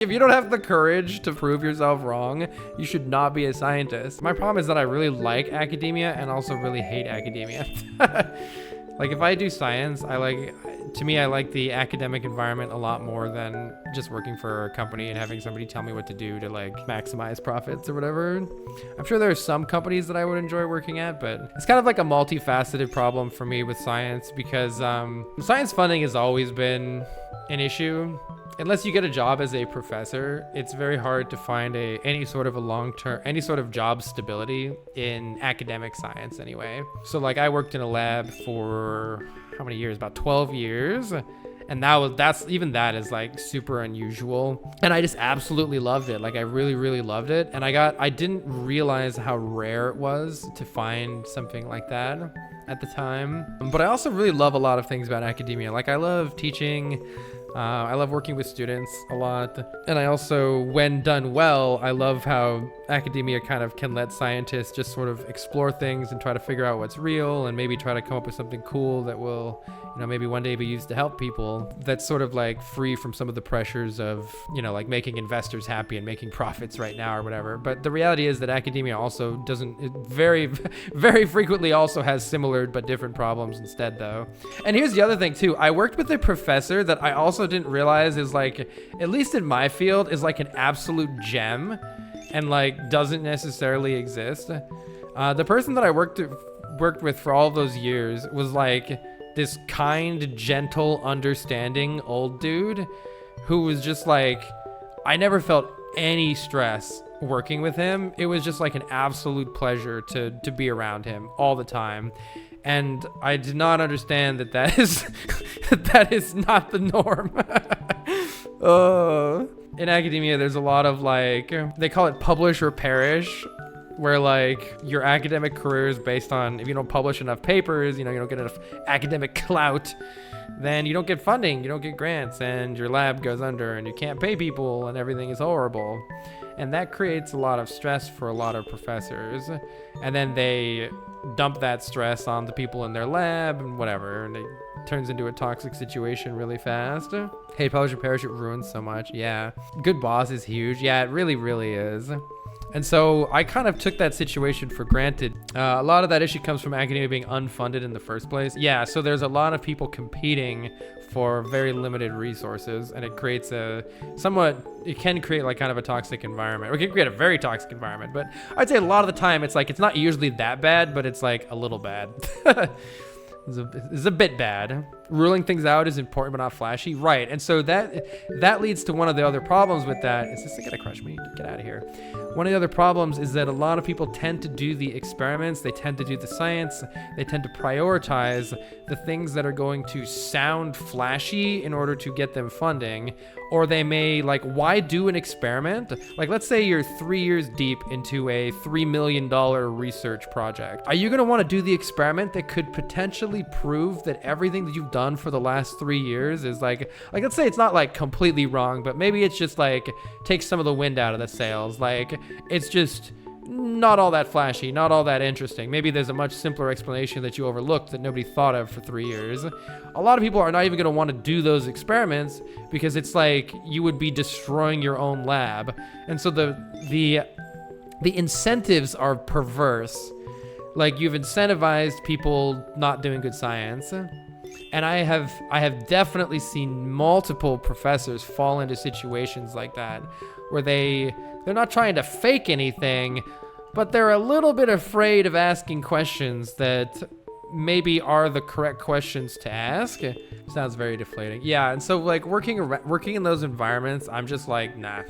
If you don't have the courage to prove yourself wrong, you should not be a scientist. My problem is that I really like academia and also really hate academia. Like if I do science, I like the academic environment a lot more than just working for a company and having somebody tell me what to do to like maximize profits or whatever. I'm sure there are some companies that I would enjoy working at, but it's kind of like a multifaceted problem for me with science because science funding has always been an issue. Unless you get a job as a professor, it's very hard to find any sort of job stability in academic science anyway. So like I worked in a lab for how many years? About 12 years. And that is like super unusual. And I just absolutely loved it. Like I really, really loved it. And I didn't realize how rare it was to find something like that at the time. But I also really love a lot of things about academia. Like I love teaching. I love working with students a lot. And I also, when done well, I love how academia kind of can let scientists just sort of explore things and try to figure out what's real and maybe try to come up with something cool that will, maybe one day be used to help people. That's sort of like free from some of the pressures of, like making investors happy and making profits right now or whatever. But the reality is that academia also it very, very frequently also has similar but different problems instead though. And here's the other thing too. I worked with a professor that I also didn't realize is like, at least in my field, is like an absolute gem and like doesn't necessarily exist. The person that I worked with for all of those years was like this kind, gentle, understanding old dude who was just like, I never felt any stress working with him. It was just like an absolute pleasure to be around him all the time. And I did not understand that is that is not the norm. In academia, there's a lot of like, they call it publish or perish, where like your academic career is based on if you don't publish enough papers, you don't get enough academic clout, then you don't get funding, you don't get grants, and your lab goes under and you can't pay people and everything is horrible. And that creates a lot of stress for a lot of professors. And then they dump that stress on the people in their lab and whatever, and it turns into a toxic situation really fast. Hey, publish or perish, it ruins so much. Yeah. Good boss is huge. Yeah, it really, really is. And so I kind of took that situation for granted. A lot of that issue comes from academia being unfunded in the first place. Yeah, so there's a lot of people competing for very limited resources, and it creates it can create like kind of a toxic environment, or it can create a very toxic environment. But I'd say a lot of the time it's like, it's not usually that bad, but it's like a little bad. It's a bit bad. Ruling things out is important, but not flashy. Right. And so that leads to one of the other problems with that. Is this gonna crush me? Get out of here. One of the other problems is that a lot of people tend to do the experiments. They tend to do the science. They tend to prioritize the things that are going to sound flashy in order to get them funding. Or they may like, why do an experiment? Like, let's say you're 3 years deep into a $3 million research project. Are you going to want to do the experiment that could potentially prove that everything that you've done for the last 3 years is like, let's say it's not like completely wrong, but maybe it's just like takes some of the wind out of the sails. Like, it's just not all that flashy, not all that interesting. Maybe there's a much simpler explanation that you overlooked that nobody thought of for 3 years. A lot of people are not even going to want to do those experiments because it's like you would be destroying your own lab. And so the incentives are perverse. Like, you've incentivized people not doing good science. And I have definitely seen multiple professors fall into situations like that where they're not trying to fake anything, but they're a little bit afraid of asking questions that maybe are the correct questions to ask. Sounds very deflating. Yeah, and so like working in those environments, I'm just like, nah.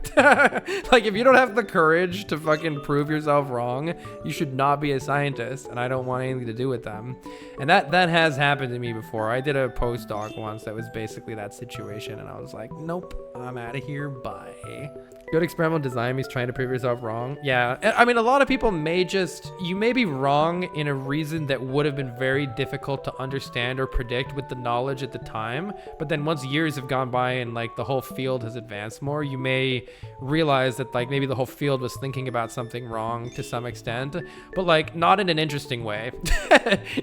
Like, if you don't have the courage to fucking prove yourself wrong, you should not be a scientist, and I don't want anything to do with them. And that has happened to me before. I did a postdoc once that was basically that situation, and I was like, nope, I'm out of here, bye. Good experimental design means trying to prove yourself wrong. Yeah, I mean, a lot of people you may be wrong in a reason that would have been very difficult to understand or predict with the knowledge at the time. But then once years have gone by and like the whole field has advanced more, you may realize that like maybe the whole field was thinking about something wrong to some extent, but like not in an interesting way.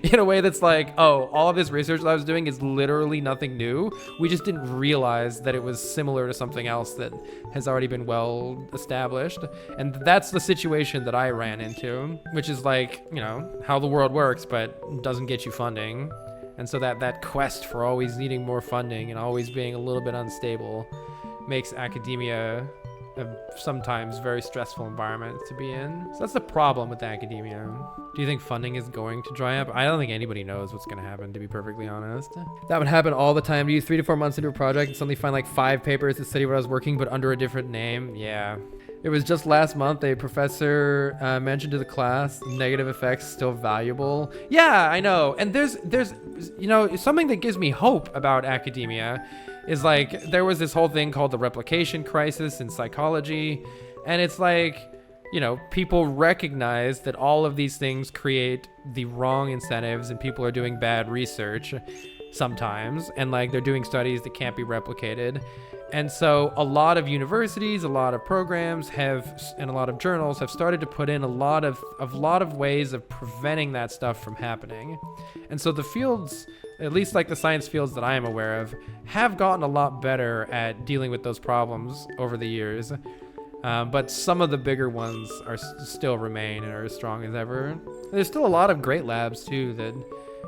In a way that's like, oh, all of this research that I was doing is literally nothing new. We just didn't realize that it was similar to something else that has already been well established. And that's the situation that I ran into, which is like, you know, how the world works, but doesn't get you funding. And so that quest for always needing more funding and always being a little bit unstable makes academia a sometimes very stressful environment to be in. So that's the problem with academia. Do you think funding is going to dry up? I don't think anybody knows what's going to happen, to be perfectly honest. That would happen all the time. Do you 3 to 4 months into a project and suddenly find like 5 papers that study what I was working but under a different name? Yeah. It was just last month a professor mentioned to the class, negative effects still valuable. Yeah, I know. And there's you know, something that gives me hope about academia is like there was this whole thing called the replication crisis in psychology. And it's like, you know, people recognize that all of these things create the wrong incentives and people are doing bad research sometimes. And like they're doing studies that can't be replicated. And so a lot of universities, a lot of programs have, and a lot of journals have started to put in a lot of ways of preventing that stuff from happening. And so the fields, at least like the science fields that I am aware of, have gotten a lot better at dealing with those problems over the years. But some of the bigger ones are still remain and are as strong as ever. There's still a lot of great labs too that,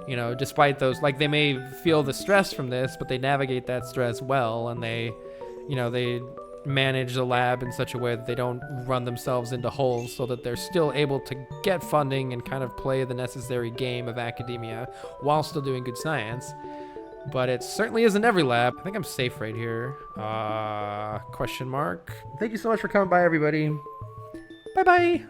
you know, despite those, like they may feel the stress from this, but they navigate that stress well, and they, you know, they manage the lab in such a way that they don't run themselves into holes, so that they're still able to get funding and kind of play the necessary game of academia while still doing good science. But it certainly isn't every lab. I think I'm safe right here. Question mark. Thank you so much for coming by, everybody. Bye-bye.